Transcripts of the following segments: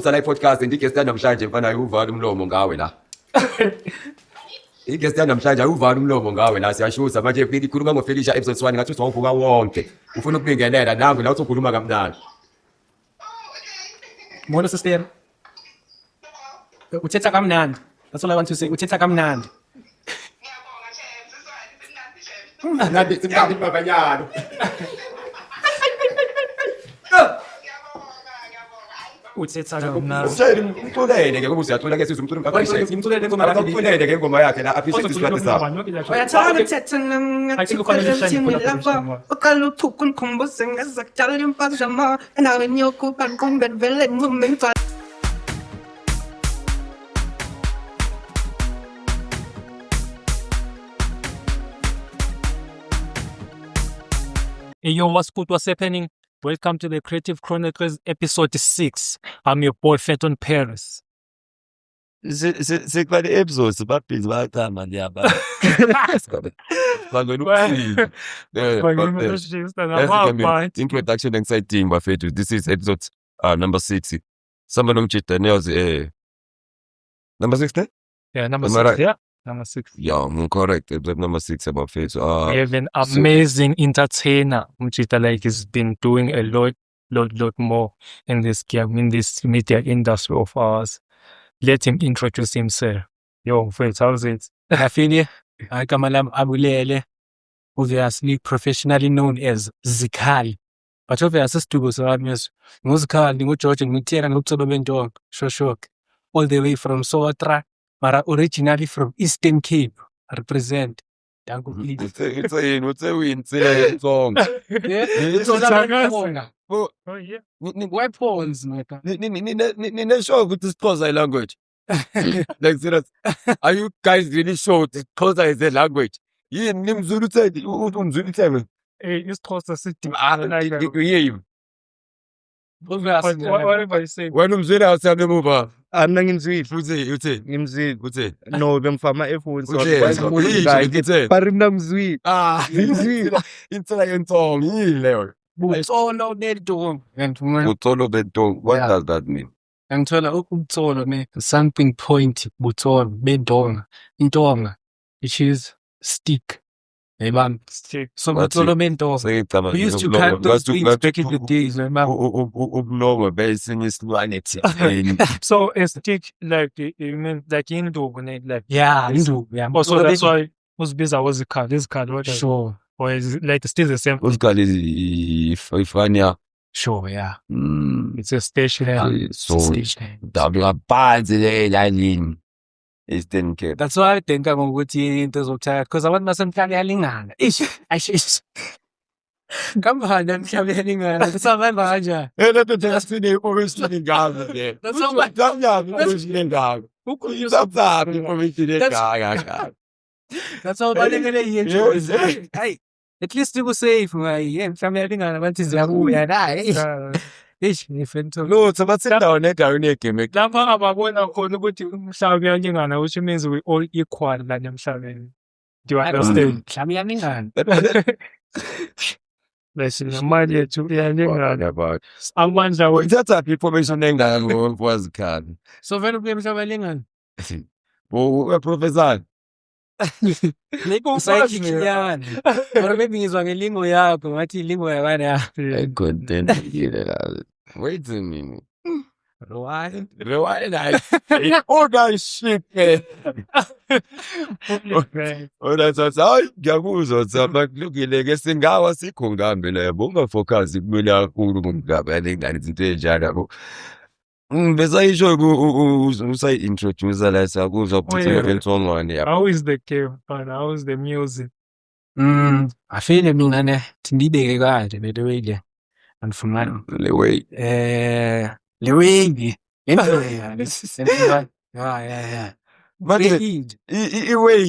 Sala podcast igest namhlanje mfana uvala umlomo ngawe la. Igest namhlanje uvala umlomo ngawe la siyashuza manje phela ikhuluma ngoFelicia episode 1 ngathi uzovuka wonke. Ufuna ukubingelela nangu la uzokhuluma kamnandi. Mona sister. Uthetha kamnandi. That's all I want to say. Uthetha kamnandi. Ngadi simnandi babanyalo. Uthetha kamnandi. Usayini umculele ke ngoba usiyathola ke sizo umculo ngakho Ngimtholele ngoma yakhe. umculele ke ngoma yakhe la appreciate isikhathi sakho. Uyathanda ukuthetha nami uqala uthukwa ungikhumbuze ngezakudala impazamo endaweni yokuba ngiqombe vele ngimume ngibhala. Hey, yo, what's good? What's happening? Welcome to the Creative Chronicles episode 6. I'm your boy Feton Paris. Sekwale episodes babhizi bayachama ndiyaba. Introduction exciting bafethu. This is episode number 6. Someone umchita nails number 6 ne? Yeah, number Am I 6. right? Yeah, number 6. Yeah, I'm correct. Episode number 6 about fethu. We have an amazing entertainer. Umchita like he's been doing a lot more in this game, in this media industry of ours. Let him introduce himself. Yo, friends, how's it? I feel you. Kamalam Abulele, obviously professionally known as Zikali. But obviously, Stugo Saramius, Muzikali, Muchoch, and Mutiera, and Utsobendog, Shoshok, all the way from Soatra, Mara originally from Eastern Cape, represent. Dango, please. What's a win? Say song. Oh, yeah. Weapons, Maka. Nina sure with this Xhosa language. Like serious. Are you guys really sure that Xhosa is a language? Yeah, Nimzulu said Zulu tell. Hey, it's Xhosa City. You hear you. Whatever you say. When Mzulu outside the move. Ana ngimzwile Uthi. ngimzwile Uthi. no bengifama ephone so Uthi. barimna mzwile Ngimzwile. Insela yentong yile. Butsolo nedong. Utolo bedong. What Yeah. does that mean? Ngithola ukutsolo ne something point butsolo bedonga intonga which is stick. Yebam stick. So What's butsolo bendonga. Say it. We used to cut those things back in the days, remember? Ubulongwe besinye isilwane ethini. So a stick like it means like induku, like Yeah, Hindu. Yeah. also that's why Uzbiza was the card. This card, what Sure. or is it like still the same? Usikali ifanya Sure, yeah. It's a station. so Station. dabla phansi le lalini Eastern Cape. That's why I think I'm going to into zokuthaya because abantu basemhlabeni yalingana. Ish. Kamhanda emhlabeni yalingana. Kusabamba kanjani? Ela tesine ukusini ngazo le. That's all my- Kamnyama ukusini ngazo. Ukuyisapha ukusini ngazo. That's all balekele yethu. Hey, at least you safe, right? Yeah, emhlabeni yalingana bathi ziyabuya la. Ish, ngifento. No, sabathi endaweni egame. Lapha ababona khona ukuthi umhlaba uyalingana, which means we all equal la emhlabeni. Do you understand? Mhlabeni yalingana. Bese nemali yethu iyalingana. About Amandla wethu uthatha information engaka ngokwazikhali. So vele kuye emhlabeni yalingana. Professor. Usayikhiyana. Or maybe ngizwa ngelingo yakho ngathi ilingo yabana ya. Content here. Wait a minute. Right. Rewind that. Oh, that shit, man. Ona sasa hayi ngiyakuzwa tsama kulungile ke singawa sikho ngambe la yabo ungafocus kumele kakhulu ngomgaba yalengane izinto enjalo yabo. Besayisho usayi introduce la sakuzwa ukuthi ngentongwane yabo. How is the cave? How is the music? I feel mina ne tindibeke kanje le way and from man Le way. le way yeah But iway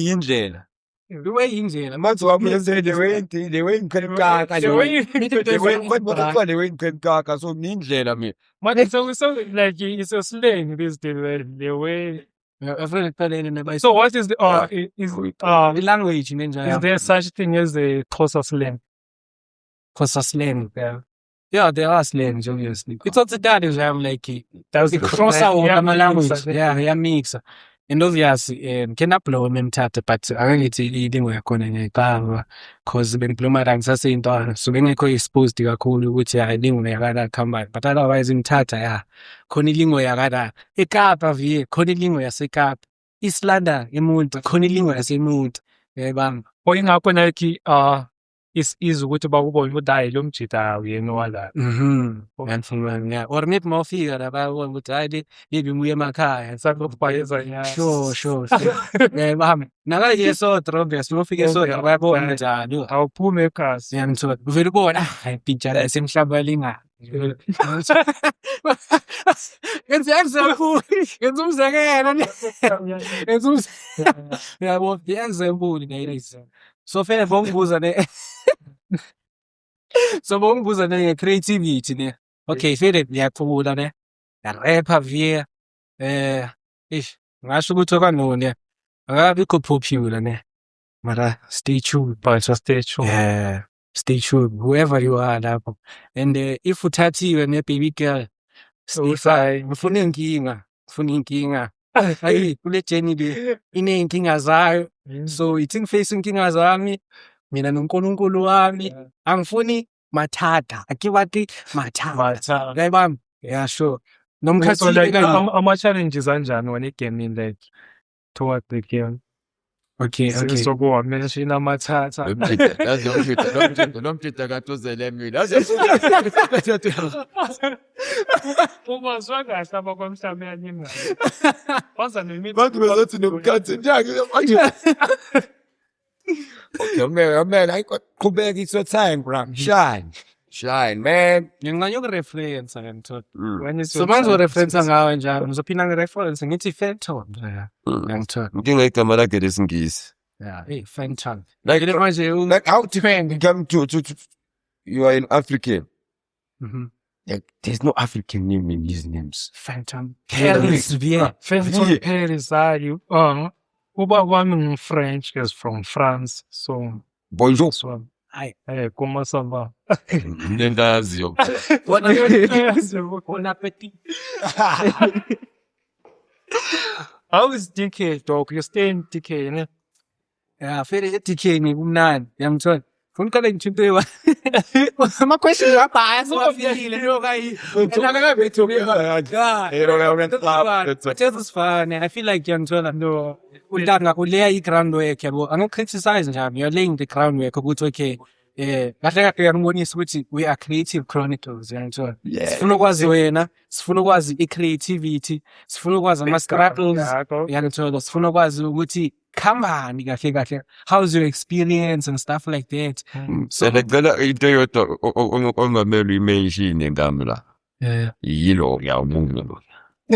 indlela. the way indlela Manje wamyenze the way ngikaka The way you- the way ngikaka so indlela mina. But it's also like it's a slang this the way. afuna kuqalene nabayi So what is the language nenjalo is there such thing as the Xhosa slang? Xhosa slang Yeah, there are slangs, obviously. It's also that is like That was the the crossover yeah, of my language. mix, Yeah, mix. And obviously, can upload memtata, but I think it's eating where calling a cause when Plumarang saying that so when I exposed to a cool which I didn't wear come back. But otherwise in Tata, yeah. Conilingo yagada. A cap of ye, conilingo as a cap. Islanda, emut, conilingo as a mood. Bang. o ingakho like is ukuthi bakubona ukuthi hayi lo mjida uyena wala. Yeah. Or maybe more figure about what I did, maybe we emakhaya. Sakubhayeza nya. Sure. Bam. Naka yeso obvious, no figure so yabona njani. Awuphume ekhasi. Yangithola. Uvela ubona hayi picture esemhlabalinga. Yenza umzekelo. Yabo, yenza empuni nayilisa. So fene bombuza ne. So bombuza ne creativity ne. Okay, fene ngiyaqhubula ne. Rapper via ngasho ukuthi okanone akabikho popular ne. Mara stay tuned. But just stay tuned. Yeah. Stay tuned, whoever you are lapho. And if uthathiwe ne-baby girl, ngifuna inkinga. Hayi, kule journey le iney'nkinga zayo. So ithi ngiface inkinga zami, mina noNkulunkulu wami, angifuni mathada. Akibathi mathada. Ngiyabamba? Yeah, sure. So like Nomkhathi ama-challenges anjani when egaming like toward the game? Okay. So go on, mention amathatha. Lo mjida katuzele mina. Ubazwa kahle abakwamhlaba yanini. Waza nemithi. Bantu bezothi nomkhathi njani manje. Okay, man, I got qhubeka it's your time, bro. Shine, man. ngingayokureference ngento. When is So your manje time? ureference ngawe njalo, ngizophinda ngireference ngithi Phantom. Ngiyangithola. Inkinga igama lakhe lesingisi. Yeah, hey, Phantom. Like, Manje like how to come to you are an African. Like, there's no African name in these names. Phantom. Paris, yeah. Phantom Paris are you? Uba wami French is from France. So Bonjour. so Aye. comment ça va? Nendaziyo. Bon appetit. How is DK, dog? You stay in DK, innit? Yeah, fere TK ni kumnandi. Ngiyangithola. Funa uqale ngithibewa. Ama questions apha asiwafikile lo kayi. Enaka bethu ke. Just fun. I feel like ngiyangithola no. Ulanga uleya i-groundwork yabo. Angicriticize njalo. You're laying the groundwork ukuthi okay. Kahle ngiyabonisa ukuthi we are creative chronicles, ngiyangithola. Sifuna ukwazi wena, sifuna ukwazi i-creativity, sifuna ukwazi ama-struggles, ngiyangithola. Sifuna ukwazi ukuthi khambani kahle. How's your experience and stuff like that. So ngicela into yodwa ongamele uyimenshine ngami la. Yeah. Yilo ngiyawubonga lo.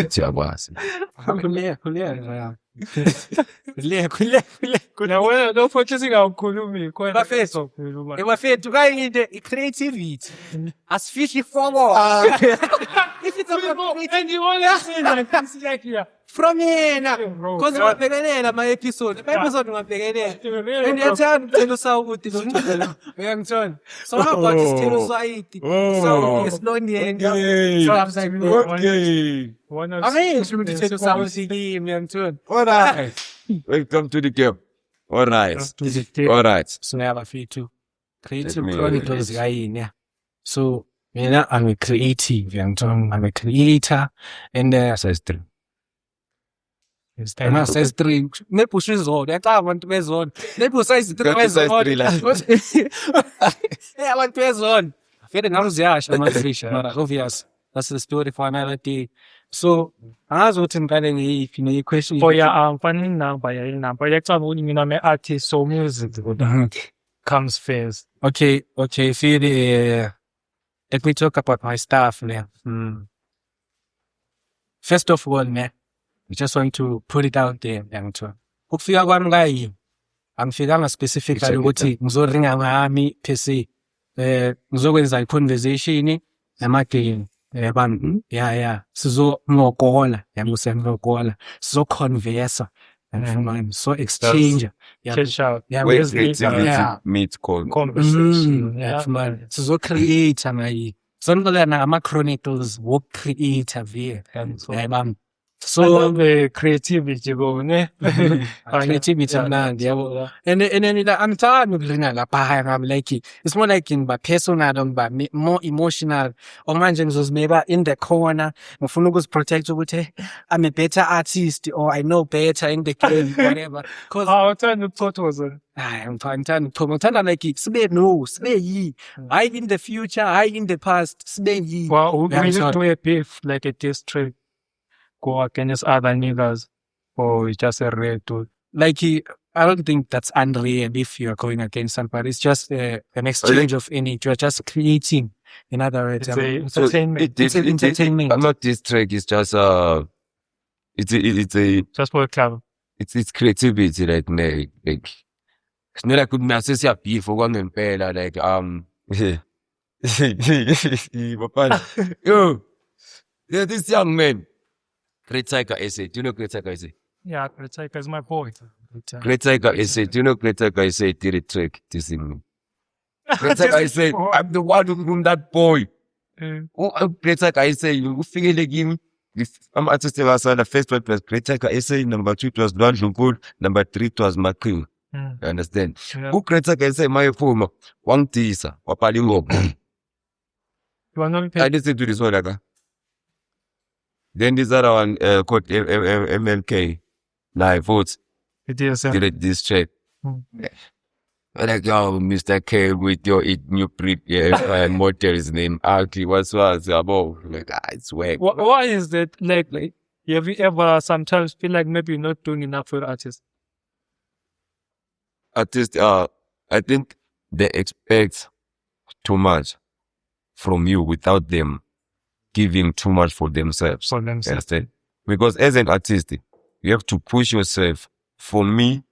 Siyakwazi. Khuleka. Na wena lo futhi singawukhulumi khona. Bafethu. Bafethu kayinte i-creativity. Asifihli forward. If it's And you want to like here. from yena. Cause ungabhekelela ama-episode. Ama-episode ungabhekelela. And yathanda ukuthela usawukuthi lo njalo. Uyangithola. So how about isithelo swayiti? Usawukuthi esilondeni. So I was like, Okay. angisho ukuthi isithelo swayiti kimi, uyangithola. Alright. Welcome to the game. Alright. So bafethu. Creative Let me chronicles kayini, yeah. So mina I'm a creative, uyangithola. I'm a creator and says three. And says three. Maybe usizona. Yacaba abantu bezona. Maybe usayizi 3 bezona. Yeah, abantu bezona. Vele ngawuziyasha ama-fisha. Obvious. That's the story for another day. So angazi ukuthi ngikale ngiyiphi ne-question. For your funny number, your number. Like some when you know me artist, so music comes first. Okay. Feel let me talk about my stuff now. First of all, man, I just want to put it out there. Ukufika kwami kayi, angifikanga specifically ukuthi ngizoringa ngami per se. Ngizokwenza i-conversation namagame. Abantu, yeah. Sizongokola, sizoconversa. So exchange. Catch out. Yeah, Wait, Where's the- creativity meets conversation. yeah, man. So create sonke ama-chronicles wokucreate via So, yabam so so the creativity go, ne? creativity mnandi yabo and then like angithandi ukudlina lapha ngami like it's more like in personal ngoba more emotional okumanje ngizozibeka in the corner ngifuna ukuziprotect ukuthi I'm a better artist or I know better in the game whatever cause Awuthanda ukuchothoza. hayi ngithanda ukuchoma ngithanda like sibe yi hayi in the future hayi in the past sibe yi Well, Yeah, we so- need to do a beef, like a diss track, go against other niggas, or it's just a real dude. like I don't think that's unreal if you're going against somebody. It's just an exchange of energy. You're just creating. In other words, It's I a mean, entertainment, it's an entertainment. I'm not this track. It's just just for a club. it's creativity like like it's not like we assess your beef for one impela like yo there's this young man Great Tiger SA. Do you know Great Tiger SA? Yeah, it's like as my boy. Great Tiger SA. Do you know Great Tiger SA did a track this evening? Great Tiger SA. I'm the one who that boy. Oh, Great Tiger SA. You figure like him. I'm artist on the first one was Great Tiger SA. Number 2 was Don Good. Number 3 was McQueen. Mm. You understand? Yeah. Who Great Tiger SA? My former one teaser. Wapali mo. You are not I listened to this one like. Then this other one called MLK. Live votes. it is. Did this track. Mm. Like, yo, Mr. K with your new pre motor's name. Actually, what's about? Like, it's whack. Why is that? Like, have you ever sometimes feel like maybe you're not doing enough for artists? Artists, I think they expect too much from you without them giving too much for themselves. For themselves. Understand? Because as an artist, you have to push yourself. For me,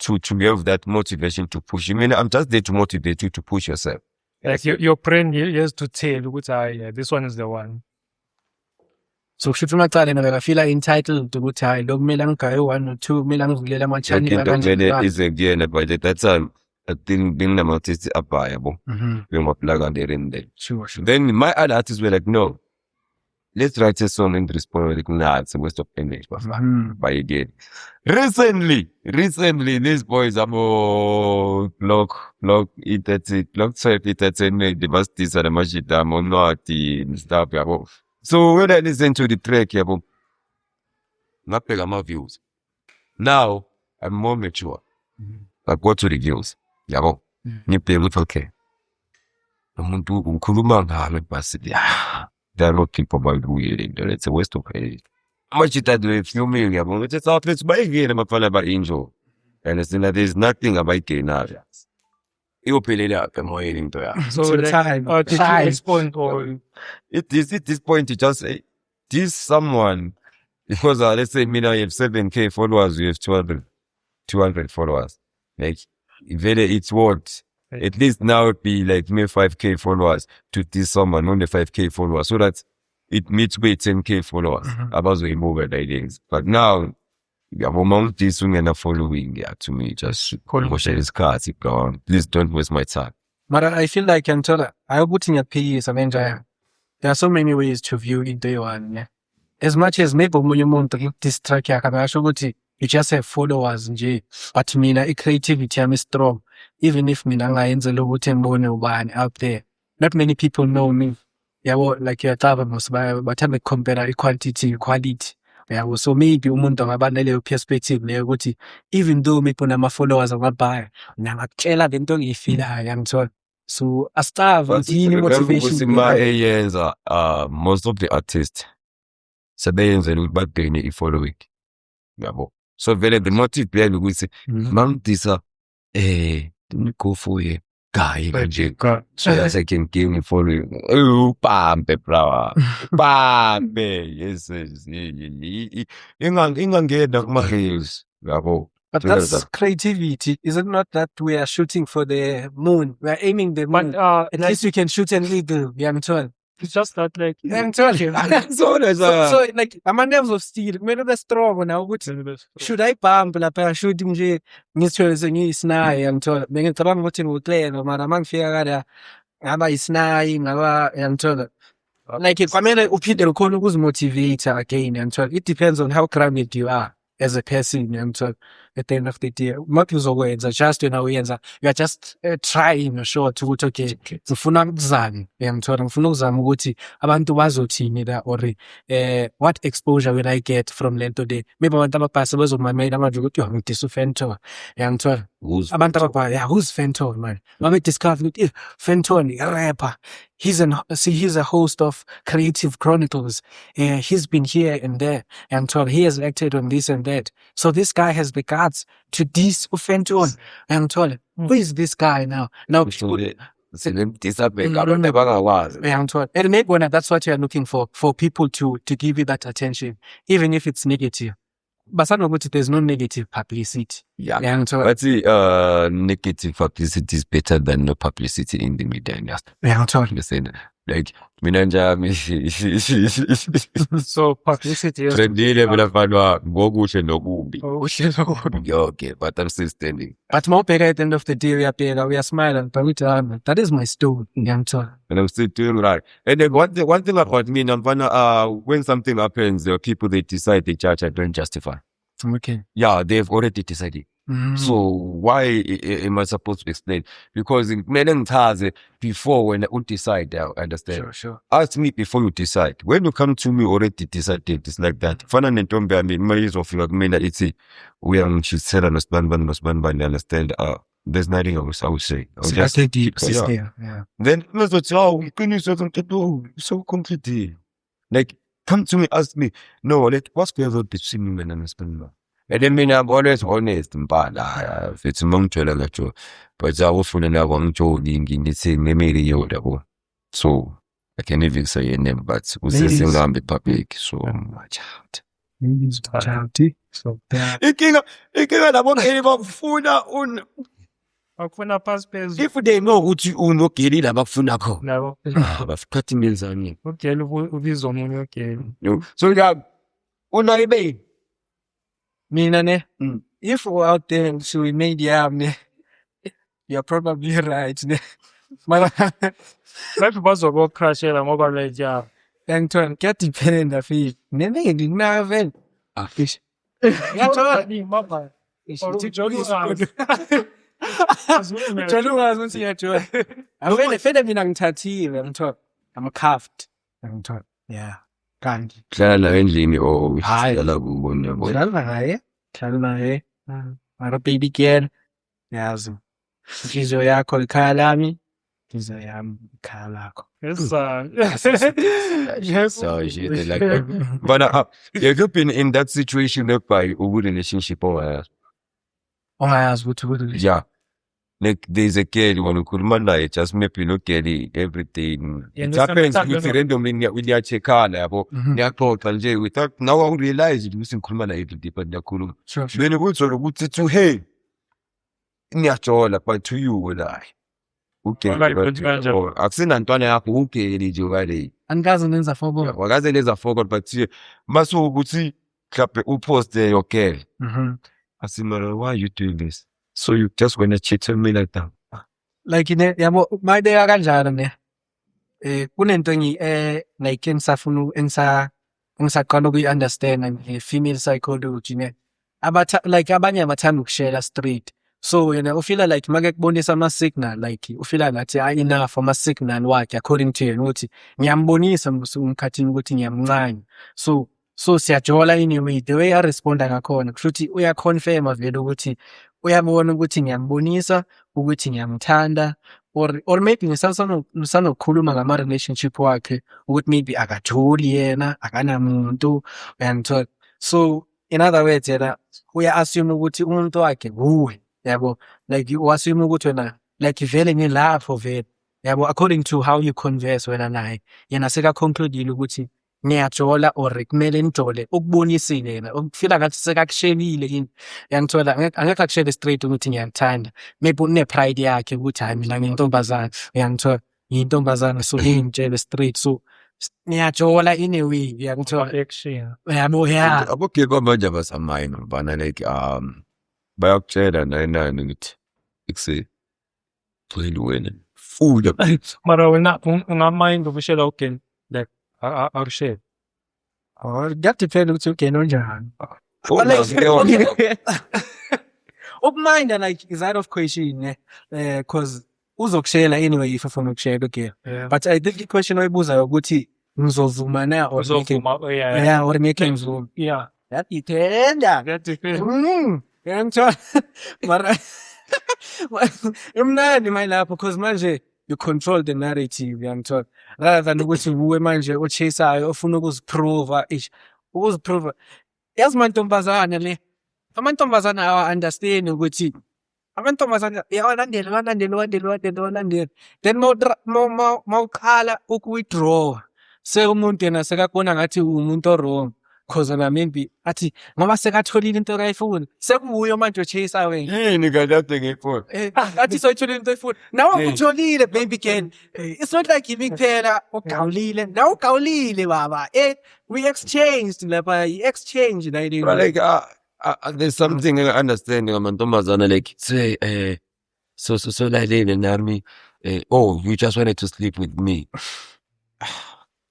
to have that motivation to push you. I mean, I'm just there to motivate you to push yourself. Like your brain has to tell which this one is the one. So kushuthi macala I feel like entitled ukuthi hayi lo kumele angigaye 1 or 2 kumele angivulele ama-channel Into is again by that time I think being an artist up viable. We were plug on there in there. Sure. Then my other artists were like, no, let's write a song and respond like, nah, it's a waste of energy. But again, recently, these boys are more block entertainment, block self entertainment, the best is the machita, monoti and stuff. Yabo. So when I listen to the track, yabo, not pay my views. Now I'm more mature. I go to the views. Yabo, you play with okay. Umuntu ukhuluma ngalo basithi there are not people about doing it's a waste of energy. How much it do a few million yabo it's out let's buy again amafana about angel. And it's like there's nothing about gain now. Iyophelela apha emoyeni into yakho. So So like, time. did you Time. respond or It is at this point you just say this someone because let's say me now you have 7K followers, you have 200 followers. Like it's what at least now it be like me 5K followers to this someone only 5K followers so that it meets with 10K followers. About the move ideas. But now you have amount this ungena following to me just push his cards please don't waste my time. But I feel like until I put in your piece, there are so many ways to view into one. Yeah. As much as maybe umuntu this track yakabasho ukuthi you just have followers nje, but mina creativity yami strong. Even if mina ngayenzela ukuthi ngibone ubani out there, not many people know me. Yabo like yataba most bathanda compare quality. Yeah, so maybe umuntu angaba naleyo perspective leyo ukuthi even though maybe unama followers amabhaya ngakutshela lento engiyifeelayo yangithola. So astarve yini motivation eyenza most of the artists sebeyenzela ukuthi bagcine i-following yabo so vele the motive behind ukuthi mangidisa go for ye guy kanje so that I can give me following pampe brava pampe yes ingangena kuma-reels yabo. But that's creativity. Is it not that we are shooting for the moon? We are aiming the moon. but At like, least we can shoot an eagle. Yeah, I'm told. it's just that like I'm told you. So there's So like, I'm a nerves of steel. Maybe that's strong now. Should I bump la parachute nje ngitshwele ngiyisnayi ngithola bengicabanga ukuthi ngiclear mara mangifika kada ngaba isnayi ngaba ngithola like kwamele uphinde ukhona ukuzimotivate again yangithola. It depends on how grounded you are as a person yangithola. At the end of the day maphi uzokwenza just wena uyenza, you are just trying short ukuthi okay ngifuna ukuzama yangithola, ngifuna ukuzama ukuthi abantu bazothini la, or what exposure will I get from lento le. Maybe abantu ababhasi bezomamela manje ukuthi ngidisa uFenton yangithola. Abantu ababhali, yeah, who's Fenton, man? Mama discovered Fenton, a rapper. He's a host of Creative Chronicles. He's been here and there, and told he has acted on this and that. So this guy has the guts to diss Fenton. And told who is this guy now? Now, and maybe when that's what you're looking for people to give you that attention, even if it's negative. But I know there's no negative publicity. Yeah. And so, But negative publicity is better than no publicity in the media. Understand? Like, So publicity is Trendile vinafanywa ngokuhle nokubi. Okay, but I'm still standing. but more better at the end of the day, we are smiling, but that is my story. And I'm still doing right. And then one thing about me, when something happens, there are people that decide they judge and don't justify. okay. Yeah, they've already decided. So why am I supposed to explain? Because in many times before when I decide, I understand. Sure. Ask me before you decide. When you come to me already decided, it's like that. Fana nentombi yami imayizo fika kumina ithi uyangishitsela nosibani understand. There's nothing else I would say. I'll just keep it. Yeah. Then so completely. Like, come to me, ask me, no, like, what's going on between me and husband? And then I'm always honest, but if it's among you, but I was feeling that one joking in the same memory. So I can't even say a name, but we say things on the public. So watch out. so akufuna passport If they know what you know, Kiri, abafuna ko. nabo Abafika imizani. ugela ubizwa omunye ugela. So yeah, unaibe. Mina ne, if we're out there and so we made ne, you're probably right ne. Mara, Maybe bazobocrashela ngoba like yeah. Anton, get dependent of it. Nene nginaven. Fish. Ngiyathola mama. Jolunga ukuthi yajola. Awena mina ngithathile ngithola. I'm cuffed. Ngithola. Yeah. Kanti. Hlala endlini or Hayi. hlala kubona bona. Hlala naye. Mara baby girl. Yazi. Inhliziyo yakho ikhaya lami. Inhliziyo yami ikhaya lakho. Yes. So shit like that. But have you been in that situation by a relationship or Ongayazi ukuthi yeah. Like there's a girl when ukhuluma naye just maybe not getting everything. Yeah, It no, happens sometimes with no. randomly niyachekana yabo. Niyaxoxa nje without now I realize ukuthi ngikhuluma naye every day but niyakhuluma. Sure. Then ukuthi ukuthi to hey niyajola but to you wena okay. Wala iphuthi kanjalo. Akusina ntwana yakho ugeli nje kale. Angikaze nenza fobo. Wakaze leza forgot but maso ukuthi mhlawumbe uposte your girl. I said, "Mara, why are you doing this? So you just wanna cheat on me like that?" Like yabo mayibeka kanjalo ne. Kunento like engisaqala ukuyi-understand nge-female psychology ne. Like abanye abathanda ukushare straight. So ufila like make kubonisa ama-signal like ufila ngathi enough ama-signal wakhe according to yena ukuthi ngiyambonisa umkhathini ukuthi ngiyamncane. So siyajola anyway the way I respond ngakhona kushuthi uyaconfirma vele ukuthi uyabona ukuthi ngiyambonisa ukuthi ngiyamthanda or maybe ngisanokukhuluma ngama relationship wakhe ukuthi maybe akajoli yena akanamuntu uyangithola. So in other words uya assume ukuthi umuntu wakhe uwe yabo like you assume ukuthi wena like vele ngilapho vele yabo according to how you converse wena naye yena seka conclude ukuthi niyajola or kumele nijole ukubonisile yena ukufila ngathi sekakushelile yini yangithola angeke akushele straight ukuthi ngiyathanda maybe une pride yakhe ukuthi hayi mina ngiyintombazana uyangithola ngiyintombazana so ngitshele straight so niyajola anyway yangithola Action. yabo yeah Abogeli bamanje abasamayini bana like bayakutshela nani ukuthi ikuse phela wena fula Mara wena ungamind ukushela ugeni like awushare. Or that depends ukuthi ugena onjani. Oh, But like, no. open-minded, like, is out of question, because uzokushela anyway if ufuna ukushela again. Yeah. But I think the question oyibuzayo ukuthi ngizovuma na or ngeke yeah or ngeke ngizuma. Yeah. That dependa. That depends. Ngiyangithola. Mara imnandi manje lapho because manje you control the narrative uyangithola rather than ukuthi uwe manje ochaseayo ofuna ukuziprova ukuziprova yazi mantombazana le amantombazana awa-understand ukuthi amantombazana yawalandela then mawuqala uku-withdraw umuntu yena sekabona ngathi umuntu o-wrong cause na maybe athi ngoba sekatholile into akayifuna sekuwuyo manje ochaseayo wena Yini kade ngifuna? athi soyitholile into oyifuna nawe ukutholile baby girl it's not like yimi kuphela ugawulile nawe ugawulile baba we exchanged lapha i-exchange la But like, there's something I understand ngamantombazana like say so like nami oh you just wanted to sleep with me.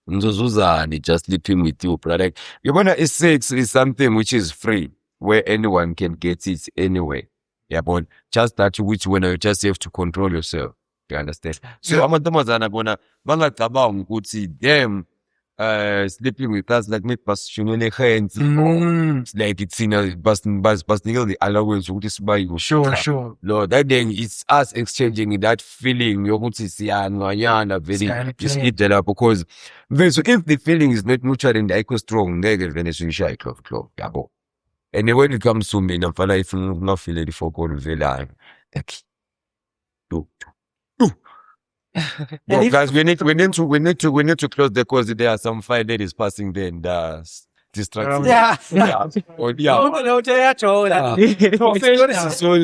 Ngizozuzani just sleeping with you, bro. Like you wanna sex is something which is free where anyone can get it anyway. Yeah, but just that which when you just have to control yourself. You understand? So amantombazana bona bangacabanga ukuthi damn sleeping with us like me passionate hands. Like it's in a bus the allowance ukuthi sibayo. sure No, that then it's us exchanging that feeling yokuthi siyanwanyana very isidela because so if the feeling is not mutual and equal strong ngeke vele siyishaya clove yabo. And when it comes to me nafala if not feel it for call vela like do no, guys, we need to close the cause there are some fine ladies passing there and distracting. yeah Oh, yeah.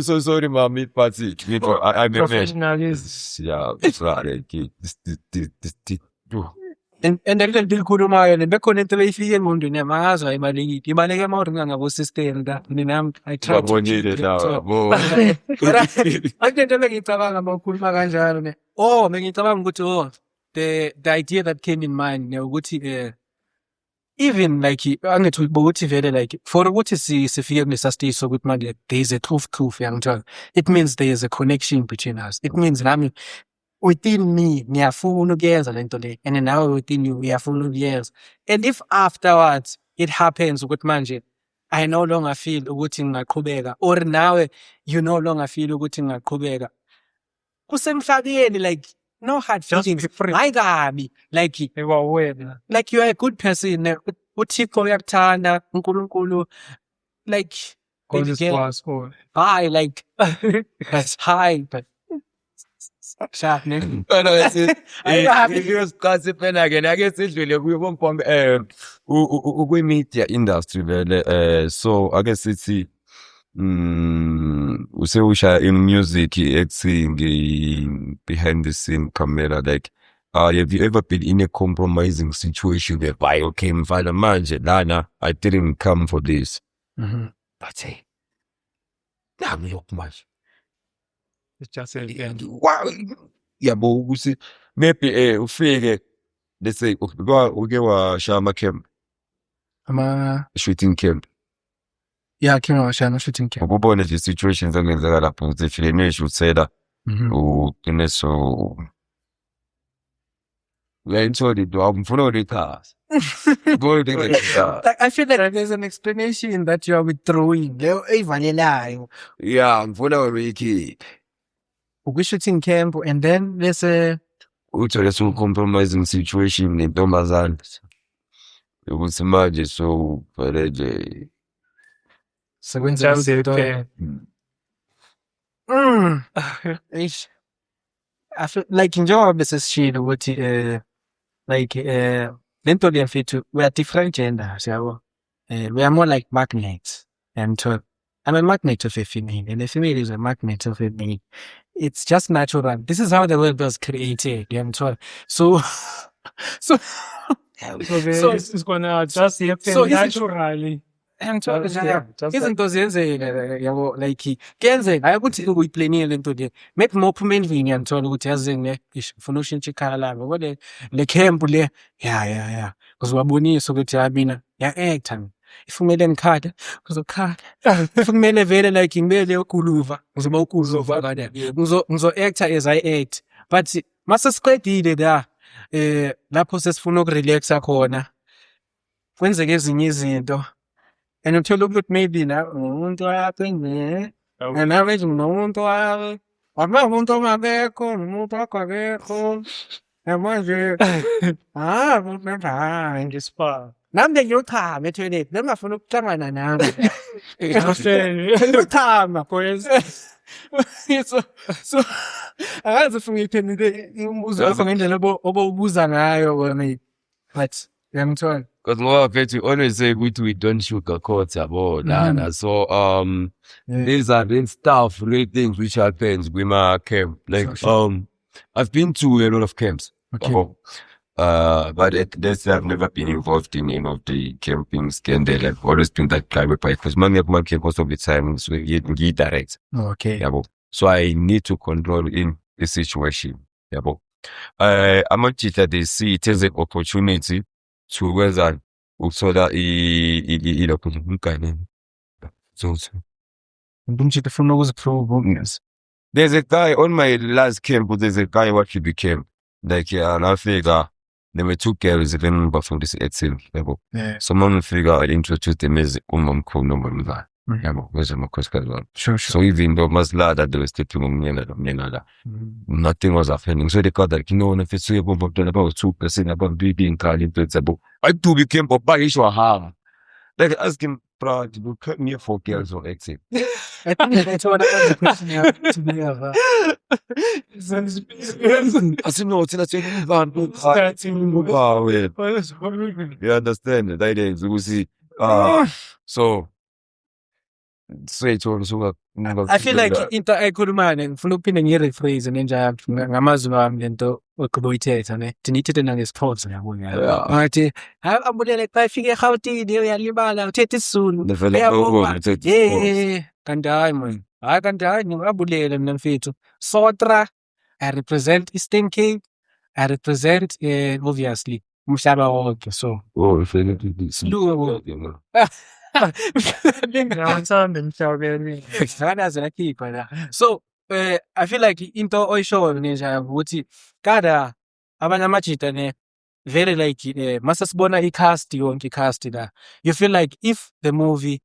So sorry, ma. Meet party. I'm a mess. Professionalism. Yeah, it's right. This. and actually ndikhulumayo bekhona into beyifike engqondweni yami angazi ayibalekile ibaleke mawuthi ngangabo-system that mina I try to Babonile now. into bengiyicabanga mawukhuluma kanjalo ne bengicabanga ukuthi the idea that came in mind ne ukuthi even like angithi ukuthi vele like for ukuthi sifike kulesa stage sokuthi manje there is a truth yangithola it means there is a connection between us. It means nami within me ngiyafuna ukuyenza lento le and nawe within you uyafuna ukuyenza, and if afterwards it happens ukuthi manje I no longer feel ukuthi ngingaqhubeka or nawe you no longer feel ukuthi ngingaqhubeka kusemhlabeni like no hard Just feelings be free. hayi kabi like Ewawena. like you are a good person uThixo uyakuthanda uNkulunkulu like Cause baby it's girl, class for. hi like that's high but sharp ne Kasi phela ke ake sidlule kuyo bompombe ukwi-media industry vele so ake sithi usewusha in music acting behind the scene camera like have you ever been in a compromising situation whereby okay mfana manje lana I didn't come for this but hey damn yokumanje It's just a yabo ukuthi maybe ufike let's say uke washaya camp shooting camp yeah kima washana shooting camp ubone the situations angenzeka lapho ukuthi film eshuthela ugcine so uyayitholi do awufuna ukuyichaza like I feel like there's an explanation that you are withdrawing eyivalelayo yeah ngifuna ukuyikhipha shooting camp and then there's a uthole some compromising situation nentombazana ukuthi manje so vele nje sekwenza just izinto a Eish. I feel like njengoba besesishilo ukuthi like lento le mfethu we are different genders yabo we are more like magnets and I'm a magnet of a female and a female is a magnet of a male. It's just natural. This is how the world was created. So it's gonna just happen so is it- naturally. Angithola Just- nje yeah, just like- izinto ziyenzeka yabo like kuyenzeka hayi ukuthi uyiplanile lento le maybe mawuphuma endlini ngiyangithola ukuthi yazini le ngifuna ukushintsha ikhaya lami yabo le camp le ya ngizobabonisa ukuthi hayi mina ngiya-acta mina if kumele ngikhale ngizokhala if kumele vele like ngibele uguluva ngizoba uguluva kana ngizo-acta as I act but mase siqedile la lapho sesifuna ukurelaxa khona kwenzeke ezinye izinto and uthola ukuthi maybe la umuntu wayaphinde nawe nomuntu wawe waba umuntu ongabekho umuntu akakekho manje hayi ngispa. nami ngiyochama etoilet ngingafuna ukuhlangana nawe ngiyochama so akaze ufike ngiphendule umbuzo wakho ngendlela obawubuza ngayo wena but uyangithola Because ngoba phethu we always say ukuthi we don't sugarcoat yabo lana. So these are real stuff, real things which happens with my camp. Like I've been to a lot of camps. Okay. But at this I've never been involved in any of the camping scandal. I've always been that private because many of my camp most of the time so you direct. okay Yabo. So I need to control in the situation. Yabo. I'm a teacher, they see it as an opportunity to whether ukuthola so umshito ufuna ukuziprove yes there's a guy on my last camp, but there's a guy what he became like and I figure there were two girls remember from this Excel level. yeah Someone figure I introduced them as umamkhulu nomama. Yabo, where's my question? sure So even though masla that they were still umnyena nothing was happening. So they got like, if it's about 2% about being called into it. I do became a big issue. Like ask him, bro, you cut me for girls or exit. I think that's what the question you have to be of I said, no, it's not you understand the idea is we see. So I feel like into ayikhulumane ngifuna ukuphinde ngiyirephrase nenjalo ngamazwi wami lento okubuyithetha ne dinithethe nangesiphozo yabo Yeah. ngathi hayi ambulele xa ifike eGauteng uyalibala uthethe isiZulu kanti hayi man hayi kanti hayi ngingabulele mina mfethu Sotra I represent Eastern Cape I represent obviously umhlaba wonke so Ngiyawuthanda emhlabeni. nganaze nakhipha la so I feel like into oyishoyo nje ukuthi kada abanye amajita ne very like mase sibona i-cast yonke i-cast la you feel like if the movie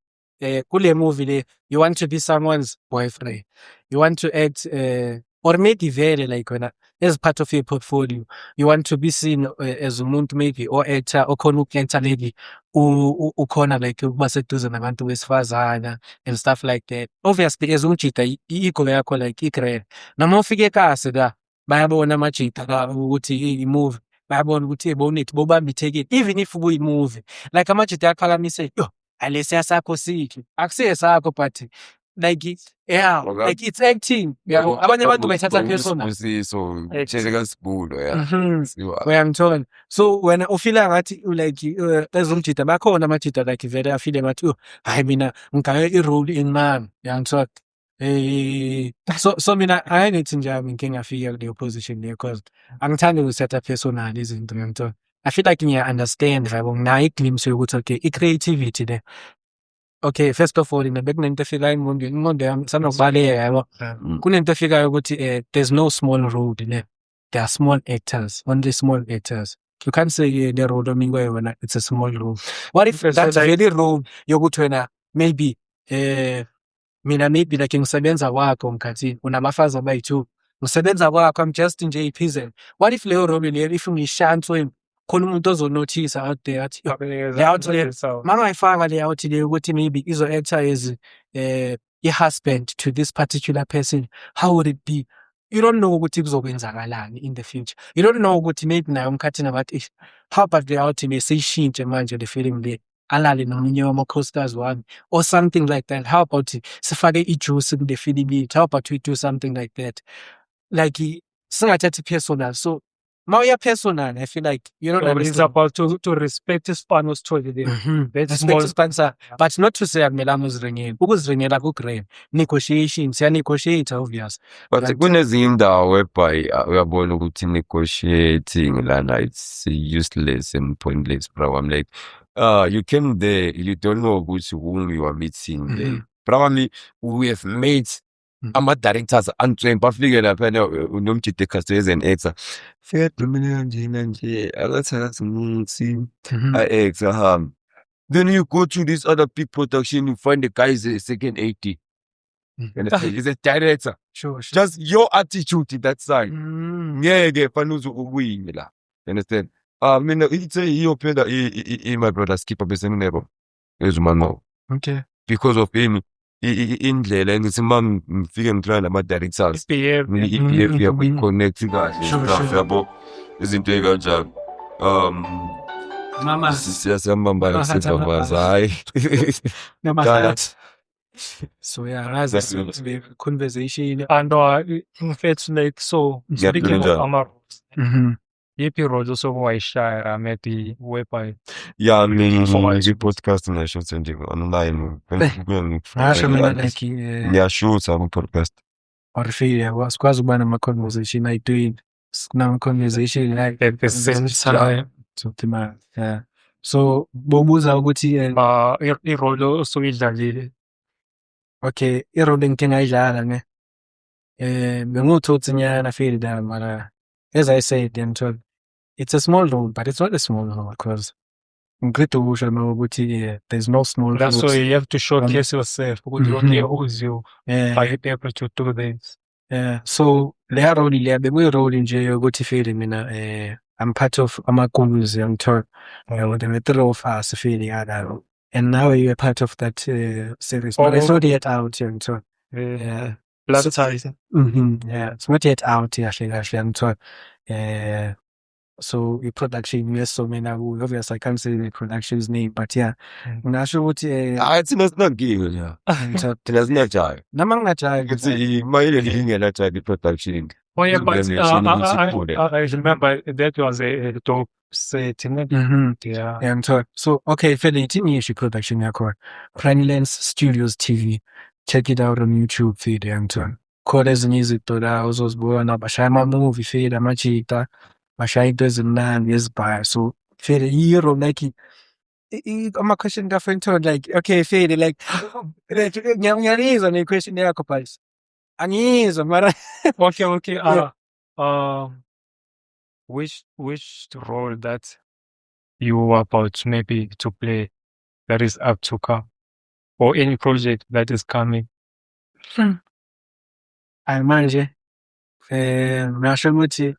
kule movie le you want to be someone's boyfriend you want to act or maybe very like wena as part of your portfolio you want to be seen as umuntu maybe or actor okhona ukuyenta maybe ukhona like ukuba seduze nabantu besifazana and stuff like that obviously as umjita ego yakho like igrade noma ufike kasi la bayabona amajita la ukuthi i-movie bayabona ukuthi bonethi bobamba itheketi even if kuyi-movie like amajita ayaphakamise yo alesiya sakho sihle akusiye sakho but like yeah like it's acting yabo abanye abantu bayithatha personal uyangithola so wena ufila ngathi like ezomjita bakhona amajita like vele afile ngathi hayi mina ngigaye i-role in man uyangithola so mina ayengithi nje ngike ngafika kuleyo position leyo because angithandi ukusetha personal izinto uyangithola I feel like ngiya-understand yabo nginayo iglimpse yokuthi okay i-creativity le okay first of all bekunento efikayo ingqondo yami sanokubaleka yabo kunento efikayo ukuthi there's no small road there are small actors only small actors you can't say the road ominkwe wena it's a small road what if that's really road yokuthi wena maybe mina maybe like ngisebenza kwakho mkhathini unamafazi abayi-2 ngisebenza kwakho I'm just nje i-peasant what if leyo role leyo if ngiyishanswe khona umuntu ozonothisa out there athi mangayifaka le out le ukuthi maybe izo-actor as i-husband to this particular person how would it be you don't know ukuthi kuzokwenzakalani in the future you don't know ukuthi maybe nayo umkhathini abathi how about the out besiyishintshe manje le film le alale nomunye wama-co-stars wami or something like that how about sifake ijuice kule film yethu how about we do something like that like singathathi personal so Mawuya personal, I feel like you know So it's about to respect isipano ositholile. That's respect small. sponsor, but not to say akumelanga uzringele. Ukuzringela ku-grave. Negotiation, siya-negotiate obvious. But Like- kunezinye indawo whereby uyabona ukuthi negotiating lana it's useless and pointless, bro. I'm like, you came there, you don't know whom you are meeting there. Probably we have met ama-directors antsweng bafike laphana unomjide castles and exa fika dumina nje akathatha umuthi a-exa ham. Then you go to this other big production, you find the guy is a second AD. You understand? He's a director. Sure. Just your attitude in that side. Mm. Ngeke fanele uwine la. You understand? Mina it's iyopenda my brother's keeper bese nginebo. Ezumano. Okay. Because of him indlela engithi mama ngifike ngithola nama-directors Behave. we connect kahle Sure. yabo izinto ey'kanjalo Mama. siyasihamba supervise hayi So yeah, that's the conversation. And ngifethu like so speaking of Ngiyaphinda. ama yiphi role osokuwayishaya maybe whereby ya ngi-podcast ngiyashutha nje online Ngasho mina like ngiyashutha ku-podcast orifile wasikwazi ukuba nama-conversation ayitweni sinama-conversation like at the same time optimal. Yeah. So bobuza ukuthi irole osuyidlalile okay irole engithe ngayidlala ne benguthothinyana feel that mara as I said ngithola it's a small role but it's not a small role because ngikhethe ukusho noma ukuthi there's no small that's why roles. you have to showcase yourself ukuthi okay who's you Yeah. are you able to do this. Yeah, so leya role leya bekuyirole nje yokuthi feel mina I'm part of amaKuluzi ngithola with the three of us feeling that and now you're part of that series but it's not yet out ngithola. Yeah. Last time Yeah, it's not yet out kahle ngithola. So your production, yes, so many obviously I can't say the production's name, but yeah. Ngasho ukuthi thina sinankinga ja thina sinajayo nama ngingajayi ukuthi mayile ngingelajayi i-production oh yeah but Ngiyashini I remember that was a dope set Mhm. yeah Yeah, ngithola. So okay, fela ithi isho production yakho. Pranilens Studios TV. Check it out on YouTube feed ngithola. Khona ezinye izinto la uzozibona bashaya ama-movie feed amajita. Bashaya into ezimnandi ezibhayo. So fela hero like ama-question ka-Fenton like okay fela like ngiyalizwa ne-question yakho but angizwa mara okay Yeah. which role that you were about maybe to play that is up to come or any project that is coming manje ngasho ukuthi